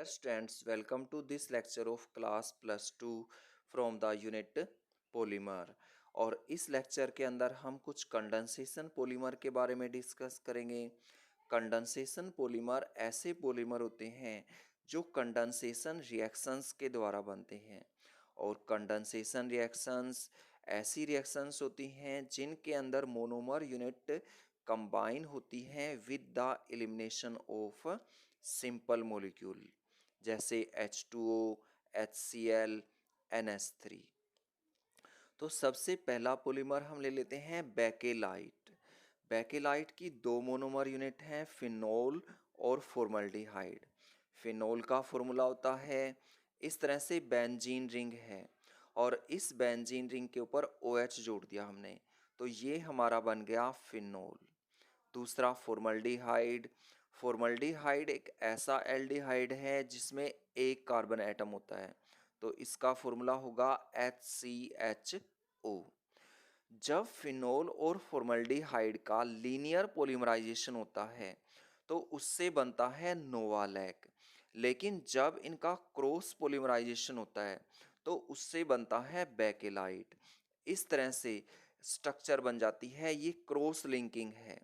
students, welcome to this lecture of class plus 2 from the unit polymer. और इस lecture के अंदर हम कुछ कंडेंसेशन पॉलीमर के बारे में डिस्कस करेंगे। कंडेंसेशन पॉलीमर ऐसे पॉलीमर होते हैं जो कंडेंसेशन रिएक्शंस के द्वारा बनते हैं। और कंडेंसेशन रिएक्शंस ऐसी रिएक्शंस होती हैं जिनके अंदर मोनोमर यूनिट कंबाइन होती हैं with the elimination of simple molecule, जैसे H2O, HCl, NH3। तो सबसे पहला पॉलीमर हम ले लेते हैं बेकेलाइट। बेकेलाइट की दो मोनोमर यूनिट हैं, फिनोल और फॉर्मल्डिहाइड। फिनोल का फॉर्मूला होता है इस तरह से, बेंजीन रिंग है और इस बेंजीन रिंग के ऊपर OH जोड़ दिया हमने, तो ये हमारा बन गया फिनोल। दूसरा फॉर्मल्डिहाइड। फॉर्मल्डिहाइड एक ऐसा एल्डिहाइड है जिसमें एक कार्बन एटम होता है, तो इसका फॉर्मूला होगा HCHO। जब फिनोल और फॉर्मल्डिहाइड का लीनियर पॉलीमराइजेशन होता है तो उससे बनता है नोवालैक, लेकिन जब इनका क्रॉस पॉलीमराइजेशन होता है तो उससे बनता है बेकेलाइट। इस तरह से स्ट्रक्चर बन जाती है, ये क्रॉस लिंकिंग है।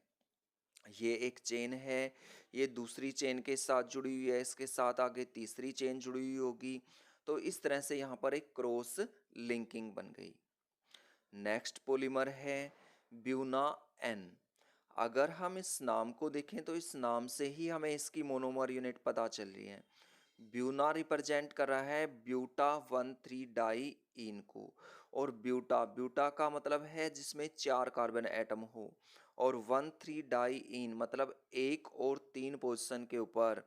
ये एक चेन है, ये दूसरी चेन के साथ जुड़ी हुई है, इसके साथ आगे तीसरी चेन जुड़ी हुई होगी, तो इस तरह से यहाँ पर एक क्रॉस लिंकिंग बन गई। नेक्स्ट पॉलीमर है ब्यूना एन। अगर हम इस नाम को देखें तो इस नाम से ही हमें इसकी मोनोमर यूनिट पता चल रही है। ब्यूना रिप्रेजेंट कर रहा है ब्यूटा 1,3 डाई इन को, और ब्यूटा ब्यूटा का मतलब है जिसमें 4 कार्बन एटम हो, और 1,3 डाई इन मतलब 1 और 3 पोजीशन के ऊपर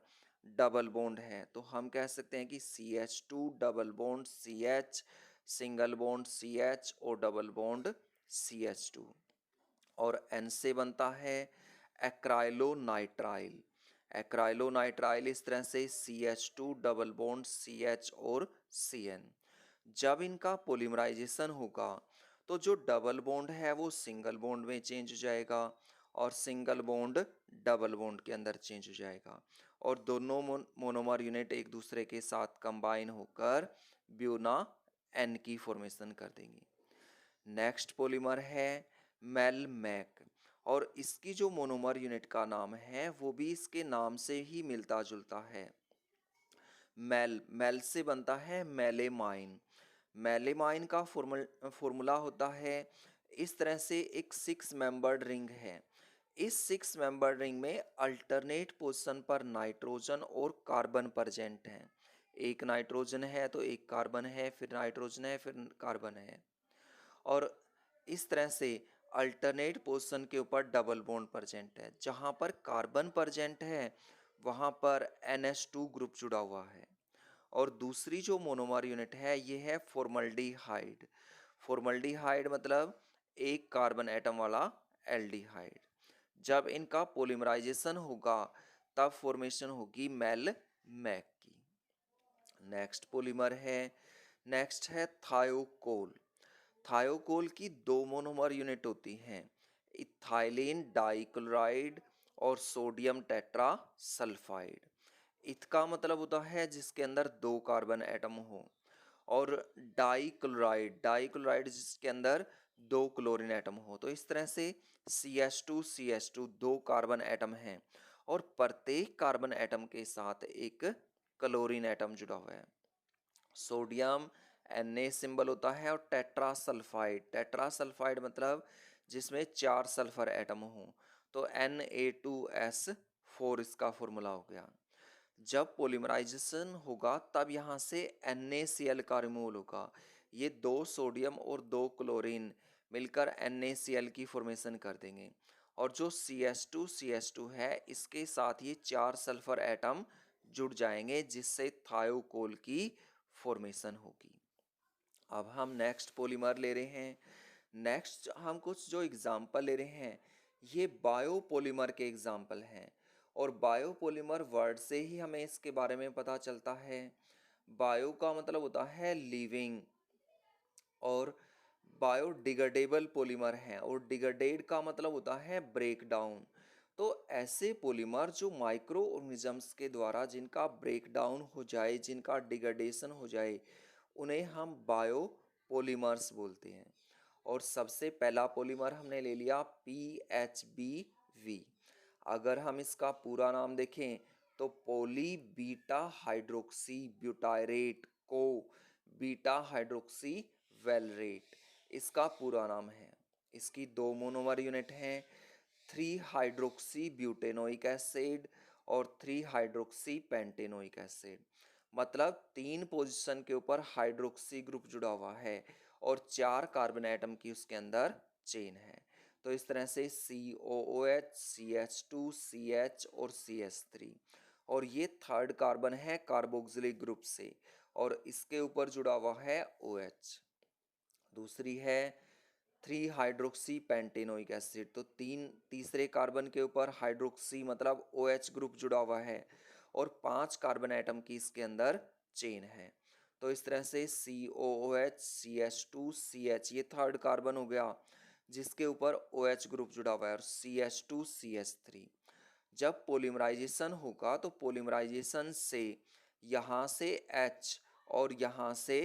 डबल बॉन्ड है, तो हम कह सकते हैं कि CH2 double bond CH, single bond CH और डबल बॉन्ड CH2। और N से बनता है एक्राइलोनाइट्राइल। एक्राइलोनाइट्राइल इस तरह से CH2 डबल बॉन्ड CH और CN। जब इनका पॉलीमराइजेशन होगा तो जो डबल बॉन्ड है वो सिंगल बॉन्ड में चेंज हो जाएगा और सिंगल बॉन्ड डबल बॉन्ड के अंदर चेंज हो जाएगा, और दोनों मोनोमर यूनिट एक दूसरे के साथ कंबाइन होकर ब्यूना एन की फॉर्मेशन कर देंगी। नेक्स्ट पॉलीमर है मेलमैक, और इसकी जो मोनोमर यूनिट का नाम है वो भी इसके नाम से ही मिलता जुलता है। मेल से बनता है मेलेमाइन। मेलेमाइन का फॉर्मूला होता है इस तरह से, एक 6 मेंबर्ड रिंग है। इस 6 मेंबर्ड रिंग में अल्टरनेट पोजीशन पर नाइट्रोजन और कार्बन प्रेजेंट हैं। एक नाइट्रोजन है तो एक कार्बन है, फिर नाइट्रोजन है, फिर कार्बन है, और इस तरह से अल्टरनेट पोजीशन के ऊपर डबल बॉन्ड प्रेजेंट है। जहाँ पर कार्बन प्रेजेंट है वहाँ पर NH2 ग्रुप जुड़ा हुआ है। और दूसरी जो मोनोमर यूनिट है ये है फॉर्मल्डिहाइड। फॉर्मल्डिहाइड मतलब एक कार्बन एटम वाला एल्डिहाइड। जब इनका पॉलीमराइजेशन होगा तब फॉर्मेशन होगी मेलमैक की। नेक्स्ट है थायोकोल। थायोकोल की दो मोनोमर यूनिट होती हैं, इथाइलिन डाइक्लोराइड और सोडियम टेट्रा सल्फाइड। इथ का मतलब होता है जिसके अंदर 2 कार्बन एटम हो, और डाइक्लोराइड डाइक्लोराइड जिसके अंदर 2 क्लोरीन एटम हो। तो इस तरह से CH2 2 कार्बन एटम हैं, और प्रत्येक कार्बन एटम के साथ एक क्लोरीन एटम जुड़ा हुआ है। सोडियम Na सिंबल होता है, और टेट्रा सल्फाइड मतलब जिसमें 4 सल्फर एटम हो, तो Na2S4 इसका फॉर्मूला हो गया। जब पॉलीमराइजेशन होगा तब यहाँ से NaCl का रिमूवल होगा। ये 2 सोडियम और 2 क्लोरीन मिलकर NaCl की फॉर्मेशन कर देंगे, और जो CH2 है इसके साथ ये 4 सल्फर एटम जुड़ जाएंगे जिससे थायोकोल की फॉर्मेशन होगी। अब हम नेक्स्ट पॉलीमर ले रहे हैं। नेक्स्ट हम कुछ जो एग्जाम्पल ले रहे हैं ये बायोपॉलीमर के एग्जाम्पल हैं, और बायोपॉलीमर वर्ड से ही हमें इसके बारे में पता चलता है। बायो का मतलब होता है लिविंग, और बायोडिग्रेडेबल पॉलीमर हैं, और डिग्रेडेड का मतलब होता है ब्रेक डाउन। तो ऐसे पॉलीमर जो माइक्रो ऑर्गेनिजम्स के द्वारा जिनका ब्रेकडाउन हो जाए, जिनका डिग्रेडेशन हो जाए, उन्हें हम बायो पॉलीमर्स बोलते हैं। और सबसे पहला पॉलीमर हमने ले लिया PHBV। अगर हम इसका पूरा नाम देखें तो पॉली बीटा हाइड्रोक्सी ब्यूटायरेट को बीटा हाइड्रोक्सी वेलरेट इसका पूरा नाम है। इसकी दो मोनोमर यूनिट हैं, 3 हाइड्रोक्सी ब्यूटेनोइक एसिड और 3 हाइड्रोक्सी पेंटेनोइक एसिड। मतलब 3 पोजीशन के ऊपर हाइड्रोक्सी ग्रुप जुड़ा हुआ है और 4 कार्बन एटम की उसके अंदर चेन है। तो इस तरह से COOH, CH2, CH और CH3। और ये थर्ड कार्बन है कार्बोक्सिलिक ग्रुप से और इसके ऊपर जुड़ा हुआ है OH। दूसरी है 3 हाइड्रोक्सी पेंटेनोइक एसिड। तो तीसरे कार्बन के ऊपर हाइड्रोक्सी मतलब OH ग्रुप जुड़ा हुआ है और 5 कार्बन एटम की इसके अंदर चेन है। तो इस तरह से COOH, CH2, CH ये थर्ड कार्बन हो गया जिसके ऊपर OH ग्रुप जुड़ा हुआ है और CH2, CH3। जब पोलीमराइजेशन होगा तो पोलीमराइजेशन से यहाँ से H और यहाँ से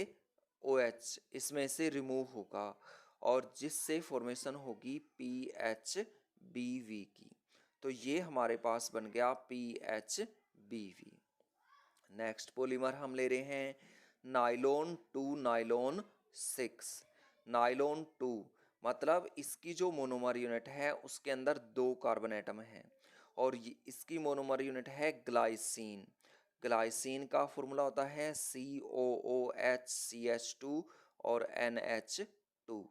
OH इसमें से रिमूव होगा और जिससे फॉर्मेशन होगी PHBV की। तो ये हमारे पास बन गया PHBV। नेक्स्ट पॉलीमर हम ले रहे हैं नाइलॉन 2 नाइलॉन 6। नाइलॉन 2 मतलब इसकी जो मोनोमर यूनिट है उसके अंदर 2 कार्बन एटम हैं और इसकी मोनोमर यूनिट है ग्लाइसिन। ग्लाइसिन का फॉर्मूला होता है COOH, CH2 और NH2।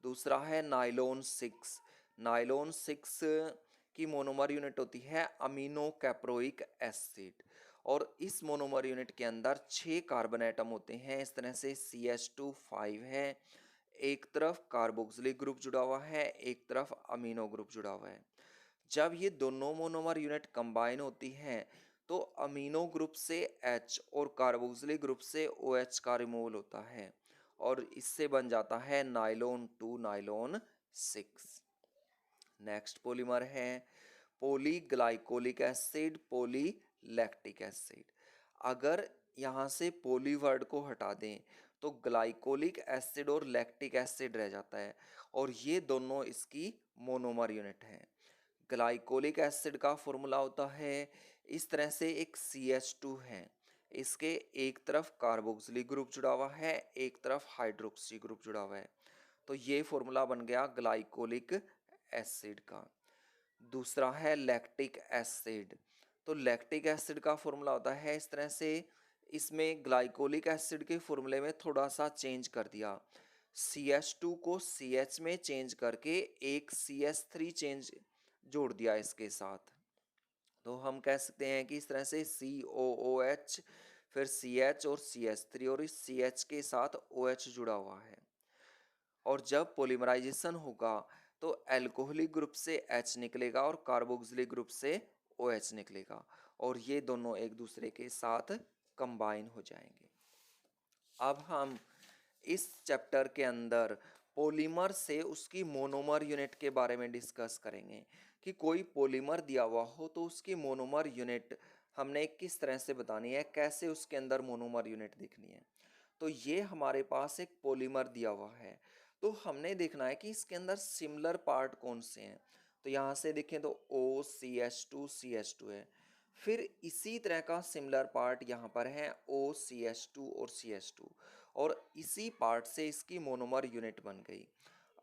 दूसरा है नाइलॉन 6। नाइलॉन 6 की मोनोमर यूनिट होती है अमीनो कैप्रोइक एसिड और इस मोनोमर यूनिट के अंदर 6 कार्बन एटम होते हैं। इस तरह से CH2 5 है, एक तरफ कार्बोक्सिलिक ग्रुप जुड़ा हुआ है, एक तरफ अमीनो ग्रुप जुड़ा हुआ है। जब ये दोनों मोनोमर यूनिट कंबाइन होती हैं तो अमीनो ग्रुप से H और कार्बोक्सिलिक ग्रुप से OH का रिमूवल होता है और इससे बन जाता है नाइलॉन 2 नाइलॉन 6। नेक्स्ट पॉलीमर है पॉलीग्लाइकोलिक एसिड, पॉलीलैक्टिक एसिड। अगर यहाँ से पॉली वर्ड को हटा दें तो ग्लाइकोलिक एसिड और लैक्टिक एसिड रह जाता है और ये दोनों इसकी मोनोमर यूनिट हैं। ग्लाइकोलिक एसिड का फॉर्मूला होता है इस तरह से, एक CH2 है, इसके एक तरफ कार्बोक्सिलिक ग्रुप जुड़ा हुआ है, एक तरफ हाइड्रोक्सी ग्रुप जुड़ा हुआ है। तो ये फॉर्मूला बन गया ग्लाइकोलिक एसिड का। दूसरा है लैक्टिक एसिड। तो लैक्टिक एसिड का फॉर्मूला होता है इस तरह से, इसमें ग्लाइकोलिक एसिड के फॉर्मूले में थोड़ा सा चेंज कर दिया, CH2 को CH में चेंज करके एक CH3 चेंज जोड़ दिया इसके साथ। तो हम कह सकते हैं कि इस तरह से COOH, फिर CH और CH3 और इस CH के साथ OH जुड़ा हुआ है। और जब पॉलीमराइजेशन होगा तो एल्कोहलिक ग्रुप से H निकलेगा और कार्बोक्सिलिक ग्रुप से OH निकलेगा और ये दोनों एक दूसरे के साथ कंबाइन हो जाएंगे। अब हम इस चैप्टर के अंदर पॉलीमर से उसकी मोनोमर यूनिट के बारे में डिस्कस करेंगे कि कोई पॉलीमर दिया हुआ हो तो उसकी मोनोमर यूनिट हमने किस तरह से बतानी है, कैसे उसके अंदर मोनोमर यूनिट दिखनी है। तो ये हमारे पास एक पॉलीमर दिया हुआ है तो हमने देखना है कि इसके अंदर सिमिलर पार्ट कौन से हैं। तो यहाँ से देखें तो OCH2 CH2 है, फिर इसी तरह का सिमिलर पार्ट यहाँ पर है OCH2 और CH2 और इसी पार्ट से इसकी मोनोमर यूनिट बन गई।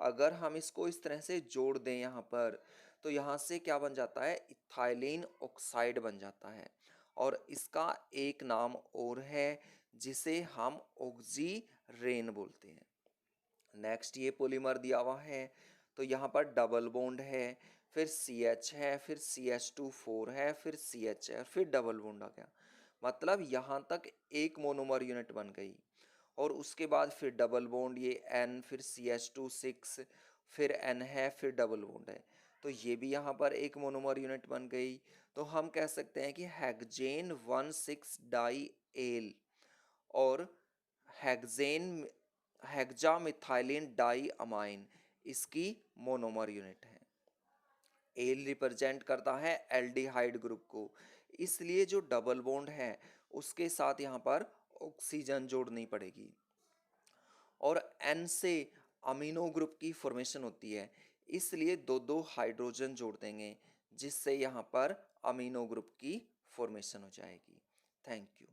अगर हम इसको इस तरह से जोड़ दें यहाँ पर तो यहाँ से क्या बन जाता है, इथाइलिन ऑक्साइड बन जाता है और इसका एक नाम और है जिसे हम ऑक्सीरेन बोलते हैं। नेक्स्ट ये पॉलीमर दिया हुआ है तो यहाँ पर डबल बॉन्ड है, फिर CH है, फिर CH2 4 है, फिर CH है, फिर डबल बॉन्ड आ गया। मतलब यहाँ तक एक मोनोमर यूनिट बन गई और उसके बाद फिर डबल बॉन्ड ये N, फिर CH2 6, फिर N है, फिर डबल बॉन्ड है। तो ये भी यहाँ पर एक मोनोमर यूनिट बन गई। तो हम कह सकते हैं कि हेक्सेन 1,6 डाई एल और हेक्सेन हेक्सामिथाइलिन डाई अमाइन इसकी मोनोमर यूनिट है। एल रिप्रेजेंट करता है एल्डिहाइड ग्रुप को, इसलिए जो डबल बॉन्ड है उसके साथ यहाँ पर ऑक्सीजन जोड़नी पड़ेगी। और एन से अमीनो ग्रुप की फॉर्मेशन होती है, इसलिए दो दो हाइड्रोजन जोड़ देंगे जिससे यहाँ पर अमीनो ग्रुप की फॉर्मेशन हो जाएगी। Thank you.